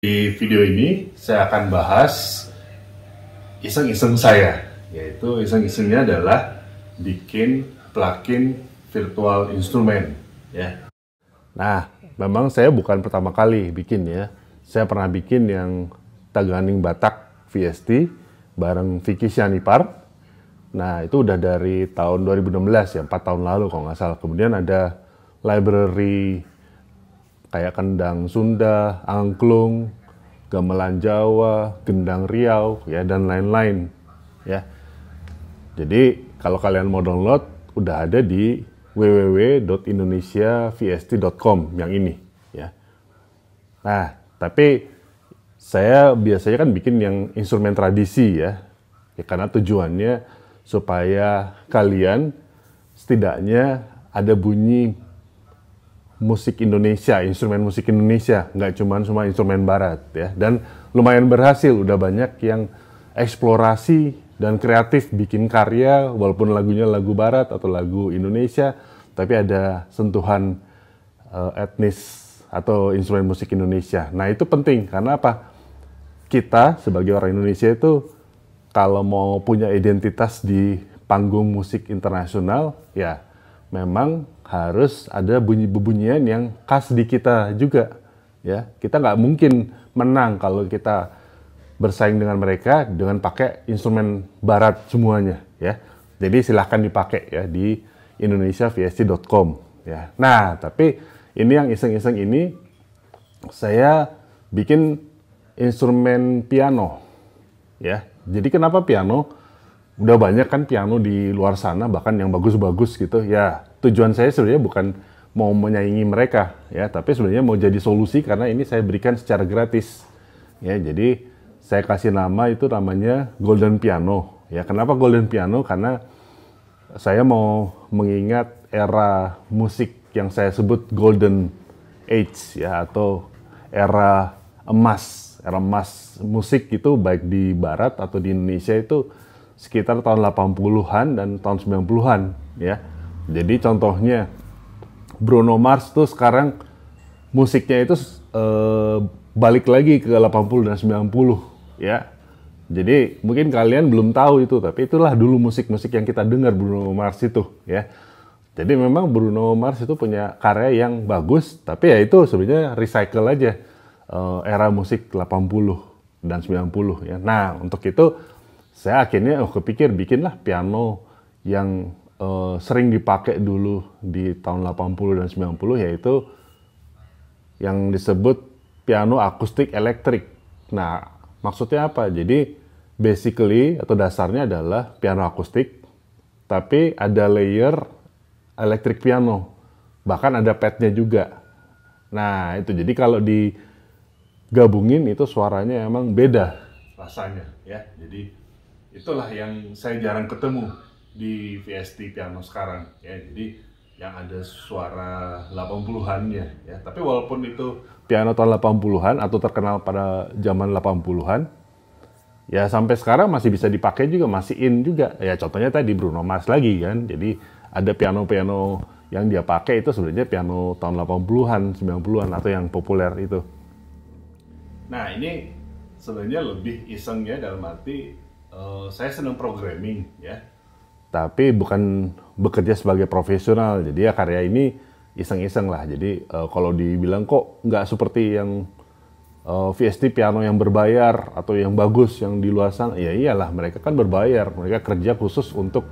Di video ini saya akan bahas iseng-iseng saya, yaitu iseng-isengnya adalah bikin plugin virtual instrument ya. Nah, memang saya bukan pertama kali bikin ya. Saya pernah bikin yang Taganing Batak VST bareng Vicky Sianipar. Nah, itu udah dari tahun 2016 ya, 4 tahun lalu kalau nggak salah. Kemudian ada library kayak kendang Sunda, angklung, gamelan Jawa, gendang Riau, ya dan lain-lain, ya. Jadi kalau kalian mau download, udah ada di www.indonesiavst.com yang ini, ya. Nah, tapi saya biasanya kan bikin yang instrumen tradisi, ya karena tujuannya supaya kalian setidaknya ada bunyi musik Indonesia, instrumen musik Indonesia, nggak cuma instrumen barat ya. Dan lumayan berhasil, udah banyak yang eksplorasi dan kreatif bikin karya walaupun lagunya lagu barat atau lagu Indonesia, tapi ada sentuhan etnis atau instrumen musik Indonesia. Nah, itu penting karena apa? Kita sebagai orang Indonesia itu kalau mau punya identitas di panggung musik internasional, ya memang harus ada bunyi-bunyian yang khas di kita juga, ya. Kita nggak mungkin menang kalau kita bersaing dengan mereka dengan pakai instrumen barat semuanya, ya. Jadi silahkan dipakai ya di indonesiavst.com, ya. Nah, tapi ini yang iseng-iseng ini saya bikin instrumen piano, ya. Jadi kenapa piano? Udah banyak kan piano di luar sana, bahkan yang bagus-bagus gitu. Ya, tujuan saya sebenarnya bukan mau menyaingi mereka, ya, tapi sebenarnya mau jadi solusi karena ini saya berikan secara gratis. Ya, jadi saya kasih nama itu namanya Golden Piano. Ya, kenapa Golden Piano? Karena saya mau mengingat era musik yang saya sebut Golden Age, ya, atau era emas. Era emas musik itu baik di barat atau di Indonesia itu sekitar tahun 80-an dan tahun 90-an, ya. Jadi contohnya Bruno Mars tuh sekarang musiknya itu balik lagi ke 80 dan 90, ya. Jadi mungkin kalian belum tahu itu, tapi itulah dulu musik-musik yang kita dengar Bruno Mars itu, ya. Jadi memang Bruno Mars itu punya karya yang bagus, tapi ya itu sebenarnya recycle aja era musik 80 dan 90, ya. Nah, untuk itu saya akhirnya kepikir bikinlah piano yang sering dipakai dulu di tahun 80 dan 90, yaitu yang disebut piano akustik elektrik. Nah, maksudnya apa? Jadi basically atau dasarnya adalah piano akustik, tapi ada layer elektrik piano, bahkan ada padnya juga. Nah, itu jadi kalau digabungin itu suaranya emang beda rasanya, ya. Jadi itulah yang saya jarang ketemu di VST piano sekarang, ya. Jadi yang ada suara 80-annya, ya. Tapi walaupun itu piano tahun 80-an atau terkenal pada zaman 80-an, ya sampai sekarang masih bisa dipakai juga, masih in juga. Ya contohnya tadi Bruno Mars lagi kan. Jadi ada piano-piano yang dia pakai itu sebenarnya piano tahun 80-an, 90-an atau yang populer itu. Nah, ini sebenarnya lebih isengnya dalam arti saya senang programming, ya, tapi bukan bekerja sebagai profesional. Jadi ya karya ini iseng-iseng lah. Jadi kalau dibilang kok nggak seperti yang VST piano yang berbayar atau yang bagus yang di luar sana, ya iyalah mereka kan berbayar, mereka kerja khusus untuk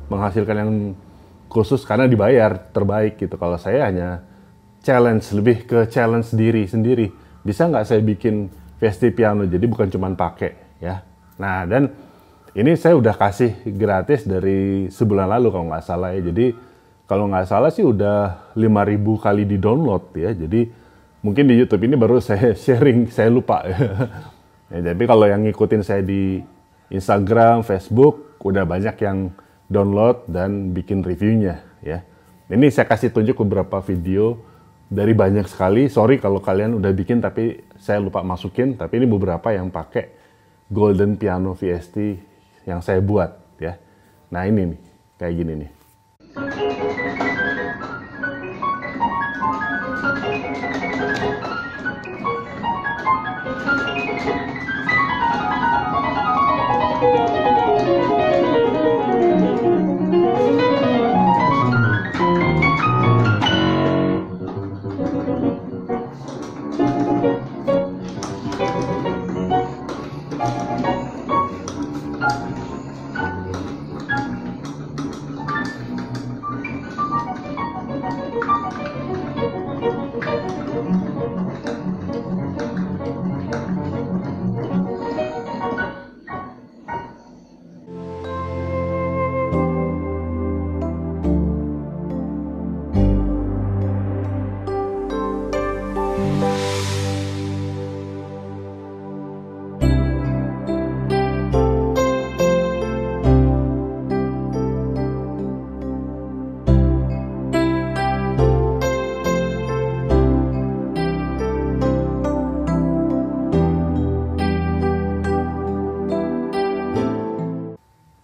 menghasilkan yang khusus karena dibayar terbaik gitu. Kalau saya hanya challenge, lebih ke challenge diri sendiri. Bisa nggak saya bikin VST piano? Jadi bukan cuma pakai, ya. Nah, dan ini saya udah kasih gratis dari sebulan lalu kalau nggak salah, ya. Jadi kalau nggak salah sih udah 5.000 kali di download, ya. Jadi mungkin di YouTube ini baru saya sharing, saya lupa. Ya, jadi kalau yang ngikutin saya di Instagram, Facebook, udah banyak yang download dan bikin reviewnya, ya. Ini saya kasih tunjuk beberapa video dari banyak sekali. Sorry kalau kalian udah bikin tapi saya lupa masukin. Tapi ini beberapa yang pakai Golden Piano VST yang saya buat, ya. Nah, ini nih, kayak gini nih.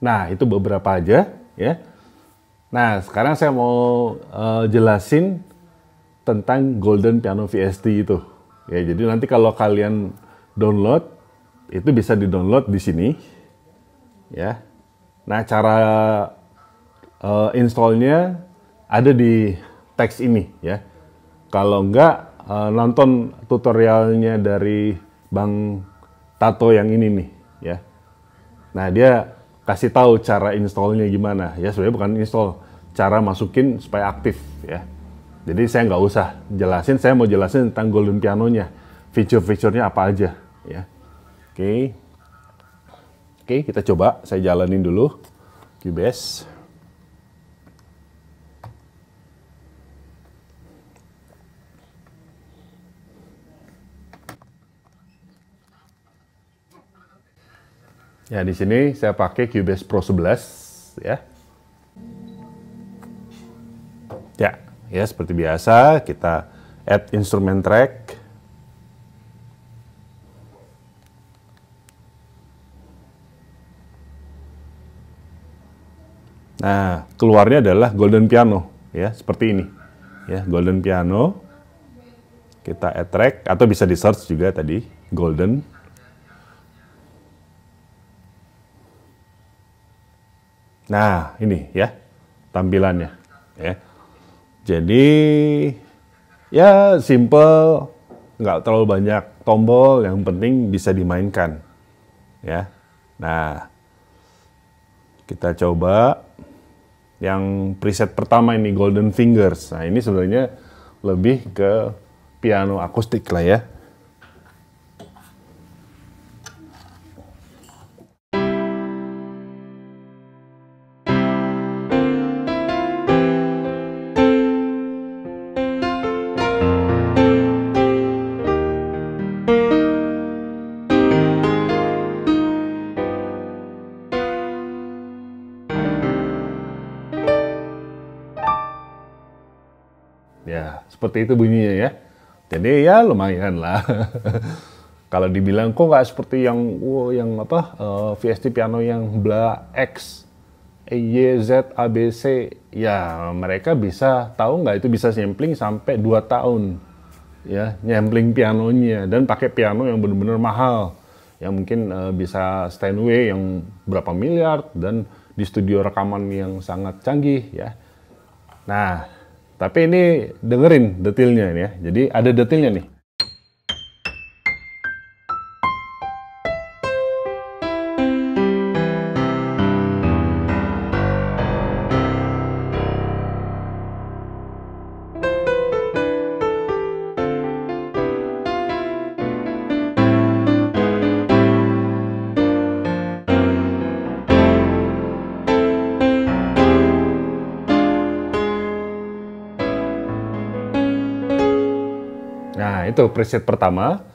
Nah, itu beberapa aja ya. Nah, sekarang saya mau jelasin tentang Golden Piano VST itu. Ya, jadi nanti kalau kalian download, itu bisa di-download di sini. Ya. Nah, cara installnya ada di teks ini ya. Kalau enggak, nonton tutorialnya dari Bang Tato yang ini nih ya. Nah, dia kasih tahu cara installnya gimana ya. Sebenarnya bukan install, cara masukin supaya aktif ya. Jadi saya nggak usah jelasin, saya mau jelasin tentang Golden Pianonya, fitur-fiturnya apa aja ya. Oke, kita coba, saya jalanin dulu Cubase. Ya, di sini saya pakai Cubase Pro 11 ya. Ya seperti biasa kita add instrument track. Nah, keluarnya adalah Golden Piano ya, seperti ini. Ya, Golden Piano. Kita add track atau bisa di search juga tadi, Golden. Nah, ini ya tampilannya ya. Jadi ya simple, nggak terlalu banyak tombol, yang penting bisa dimainkan ya. Nah, kita coba yang preset pertama ini, Golden Fingers. Nah, ini sebenarnya lebih ke piano akustik lah ya. Ya, seperti itu bunyinya ya. Jadi ya lumayan lah. Kalau dibilang kok nggak seperti yang VST piano yang bla X, Y, Z, A, B, C. Ya, mereka bisa tahu nggak itu bisa sampling sampai 2 tahun. Ya, sampling pianonya dan pakai piano yang benar-benar mahal. Yang mungkin bisa Steinway yang berapa miliar dan di studio rekaman yang sangat canggih ya. Nah, tapi ini dengerin detailnya ya. Jadi ada detailnya nih. Nah, itu preset pertama.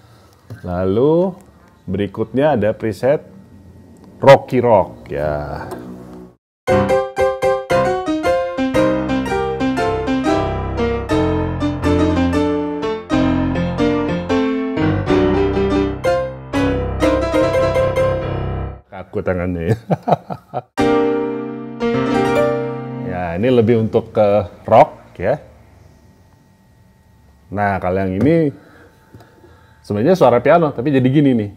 Lalu berikutnya ada preset Rocky Rock ya. Kaku tangannya ya. Ya, ini lebih untuk ke rock ya. Nah, kalau yang ini sebenarnya suara piano, tapi jadi gini nih.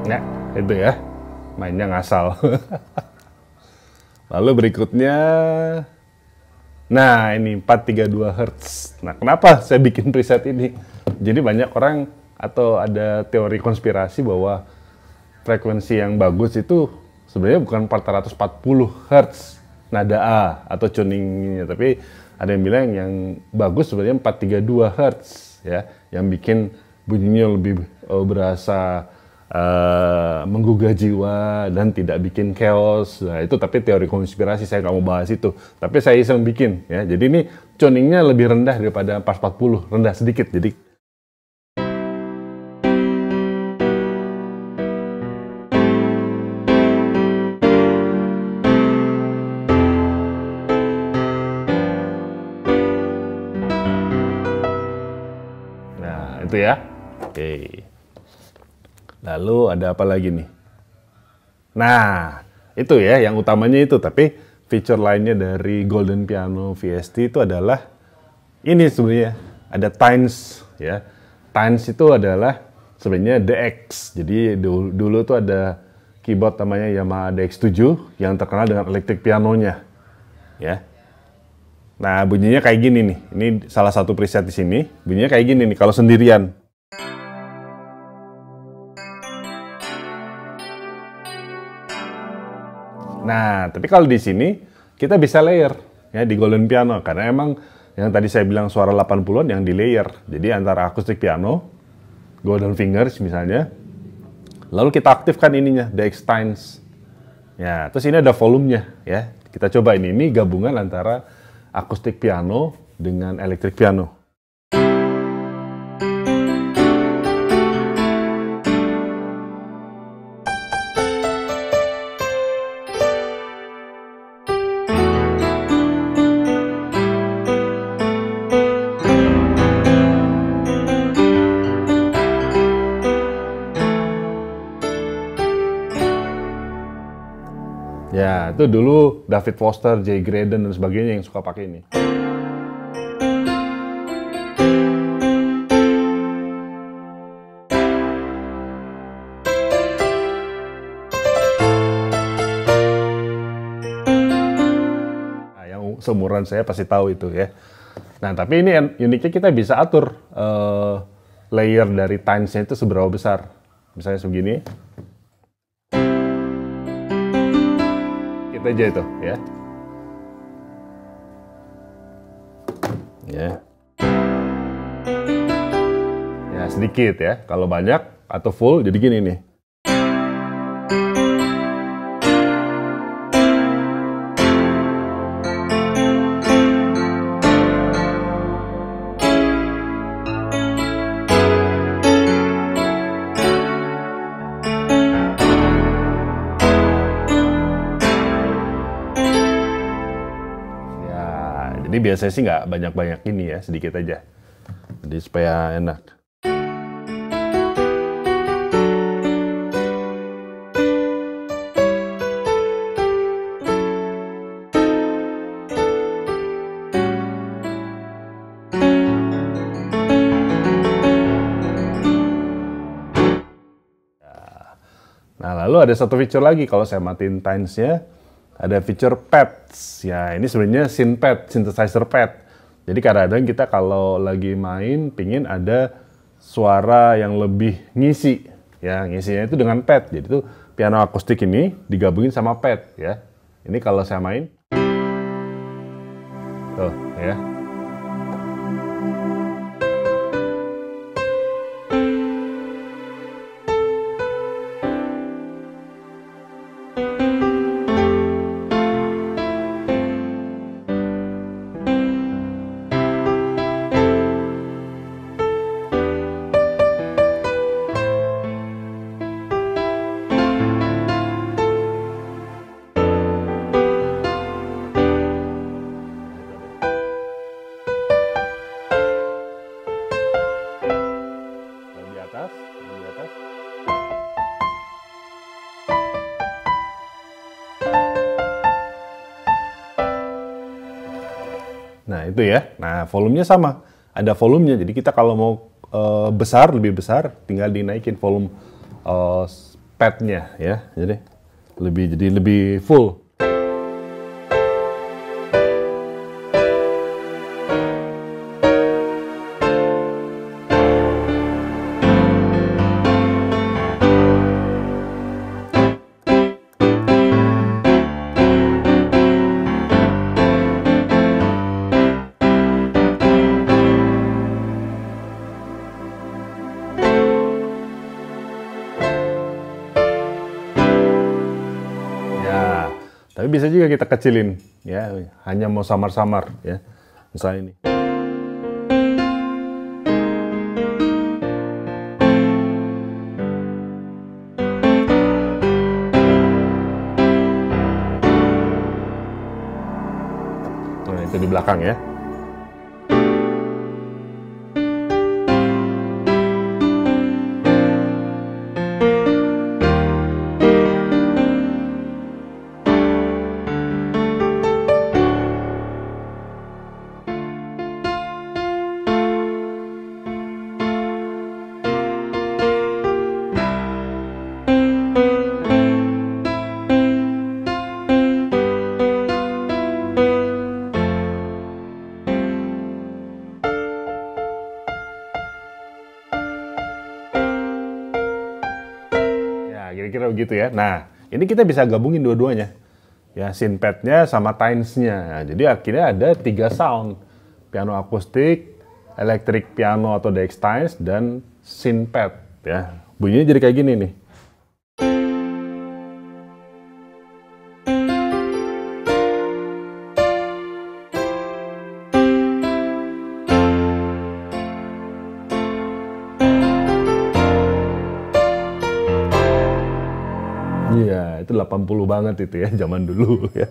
Ya, itu ya, mainnya ngasal. Lalu berikutnya, nah ini 432 Hz. Nah, kenapa saya bikin preset ini? Jadi banyak orang atau ada teori konspirasi bahwa frekuensi yang bagus itu sebenarnya bukan 440 Hz nada A atau tuningnya, tapi ada yang bilang yang bagus sebenarnya 432 Hz ya, yang bikin bunyinya lebih berasa menggugah jiwa dan tidak bikin chaos. Nah, itu tapi teori konspirasi, saya nggak mau bahas itu. Tapi saya iseng bikin ya. Jadi ini tuningnya lebih rendah daripada 440, rendah sedikit. Jadi nah, itu ya. Oke. Lalu ada apa lagi nih? Nah, itu ya yang utamanya itu. Tapi fitur lainnya dari Golden Piano VST itu adalah ini sebenarnya. Ada Tines ya. Tines itu adalah sebenarnya DX. Jadi dulu tuh ada keyboard namanya Yamaha DX7 yang terkenal dengan electric pianonya. Ya. Nah, bunyinya kayak gini nih. Ini salah satu preset di sini. Bunyinya kayak gini nih kalau sendirian. Nah, tapi kalau di sini kita bisa layer ya di Golden Piano karena emang yang tadi saya bilang suara 80-an yang di layer. Jadi antara akustik piano, Golden Fingers misalnya, lalu kita aktifkan ininya DX Tines. Ya, terus ini ada volumenya ya. Kita coba ini gabungan antara akustik piano dengan elektrik piano. Ya, itu dulu David Foster, Jay Graydon, dan sebagainya yang suka pakai ini. Nah, yang seumuran saya pasti tahu itu ya. Nah, tapi ini uniknya kita bisa atur layer dari times-nya itu seberapa besar. Misalnya segini. Kita aja itu ya. Ya. Ya sedikit ya. Kalau banyak atau full jadi gini nih. Jadi biasanya sih nggak banyak-banyak ini ya, sedikit aja. Jadi supaya enak. Nah, lalu ada satu fitur lagi kalau saya matiin times-nya. Ada fitur pads. Ya, ini sebenarnya synth pad, synthesizer pad. Jadi kadang-kadang kita kalau lagi main pingin ada suara yang lebih ngisi. Ya, ngisinya itu dengan pad. Jadi itu piano akustik ini digabungin sama pad ya. Ini kalau saya main. Tuh, ya. Nah, itu ya. Nah, volumenya sama. Ada volumenya. Jadi kita kalau mau besar, lebih besar, tinggal dinaikin volume padnya ya. Jadi lebih full. Tapi bisa juga kita kecilin, ya, hanya mau samar-samar, ya. Misalnya ini. Nah, itu di belakang ya. Kira-kira begitu ya. Nah, ini kita bisa gabungin dua-duanya. Ya, synthpad-nya sama Tynes-nya. Nah, jadi akhirnya ada 3 sound. Piano akustik, electric piano atau DX Tynes, dan synthpad. Ya, bunyinya jadi kayak gini nih. Iya, itu 80 banget itu ya, zaman dulu ya.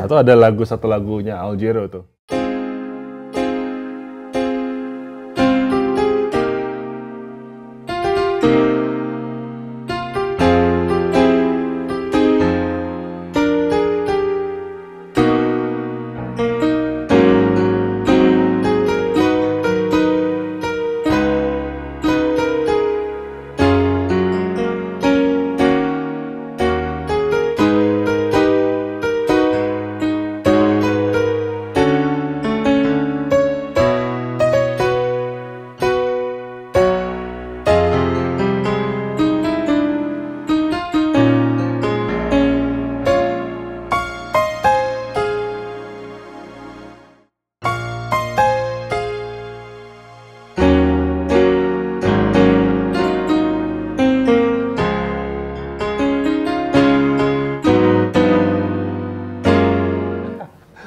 Atau ada satu lagunya Al Jarreau tuh.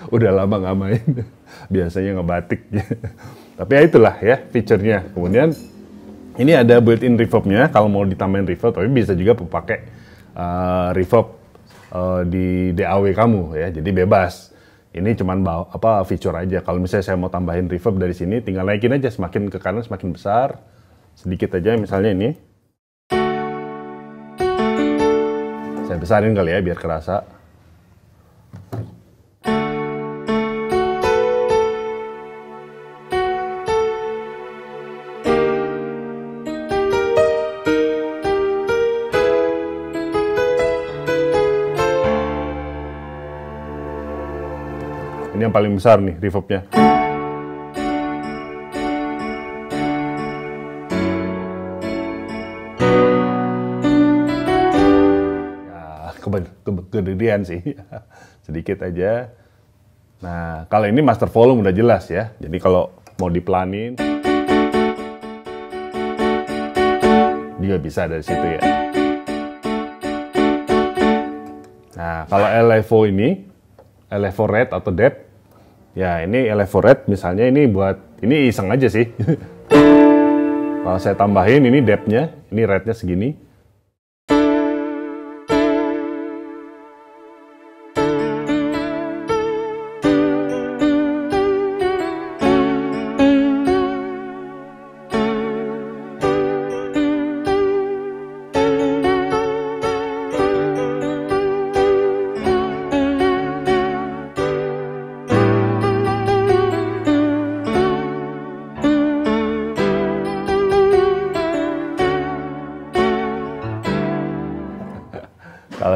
Udah lama nggak main, biasanya ngebatik. Tapi ya itulah ya fiturnya. Kemudian ini ada built-in reverb-nya, kalau mau ditambahin reverb, tapi bisa juga pakai reverb di DAW kamu ya, jadi bebas. Ini cuman fitur aja. Kalau misalnya saya mau tambahin reverb dari sini, tinggal naikin aja, semakin ke kanan semakin besar, sedikit aja misalnya ini. Saya besarin kali ya biar kerasa. Ini yang paling besar nih reverbnya. Ya, kegedean sih. Sedikit aja. Nah, kalau ini master volume udah jelas ya. Jadi kalau mau dipelanin juga bisa dari situ ya. Nah, kalau LFO ini, LFO Red atau Depth, ya ini LFO Red misalnya, ini ini iseng aja sih. Kalau saya tambahin ini depth-nya, ini rednya segini.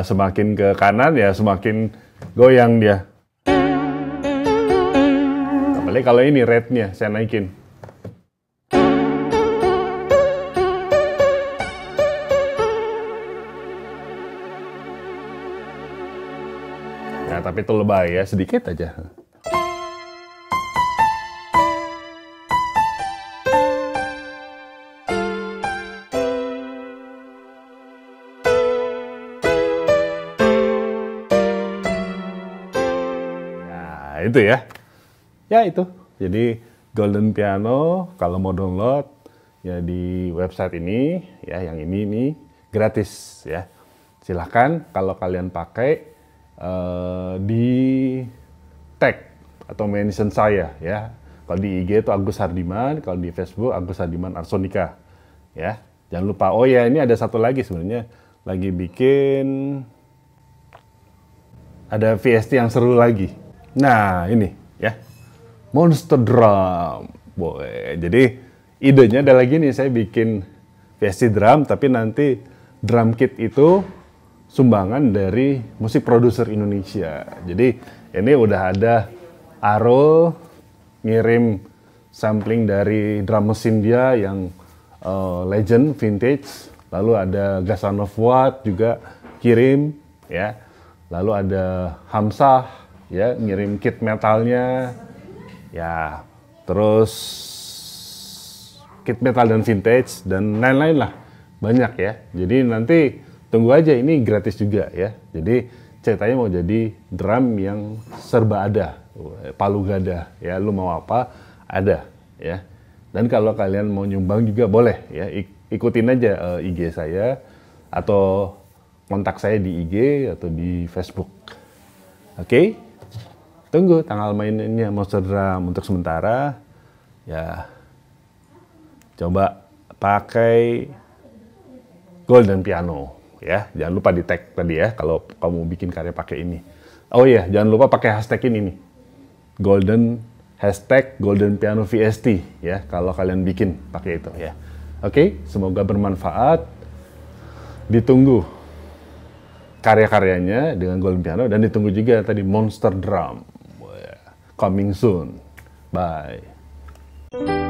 semakin ke kanan ya semakin goyang dia. Apalagi kalau ini rate-nya saya naikin. Ya, tapi itu lebay ya, sedikit aja. Ya, itu ya. Ya, itu. Jadi, Golden Piano, kalau mau download, ya di website ini, ya yang ini nih, gratis ya. Silahkan kalau kalian pakai, di tag atau mention saya ya. Kalau di IG itu Agus Hardiman, kalau di Facebook Agus Hardiman Arsonika ya. Jangan lupa, oh ya ini ada satu lagi sebenarnya, lagi bikin ada VST yang seru lagi. Nah ini ya, Monster Drum. Boy. Jadi idenya ada lagi nih, saya bikin VST drum tapi nanti drum kit itu sumbangan dari musik produser Indonesia. Jadi ini udah ada Aro ngirim sampling dari drum mesin dia yang legend vintage. Lalu ada Gasanov Watt juga kirim ya. Lalu ada Hamzah ya ngirim kit metalnya ya. Terus kit metal dan vintage dan lain-lain lah, banyak ya. Jadi nanti tunggu aja, ini gratis juga ya. Jadi ceritanya mau jadi drum yang serba ada, palu gada ya. Lu mau apa ada ya. Dan kalau kalian mau nyumbang juga boleh ya. Ikutin aja IG saya atau kontak saya di IG atau di Facebook. Oke? Tunggu tanggal mainnya Monster Drum untuk sementara ya. Coba pakai Golden Piano. Ya, jangan lupa di tag tadi ya kalau kamu bikin karya pakai ini. Oh iya, jangan lupa pakai hashtag ini nih. Golden Piano VST ya kalau kalian bikin pakai itu ya. Oke, semoga bermanfaat. Ditunggu karya-karyanya dengan Golden Piano dan ditunggu juga tadi Monster Drum. Coming soon. Bye.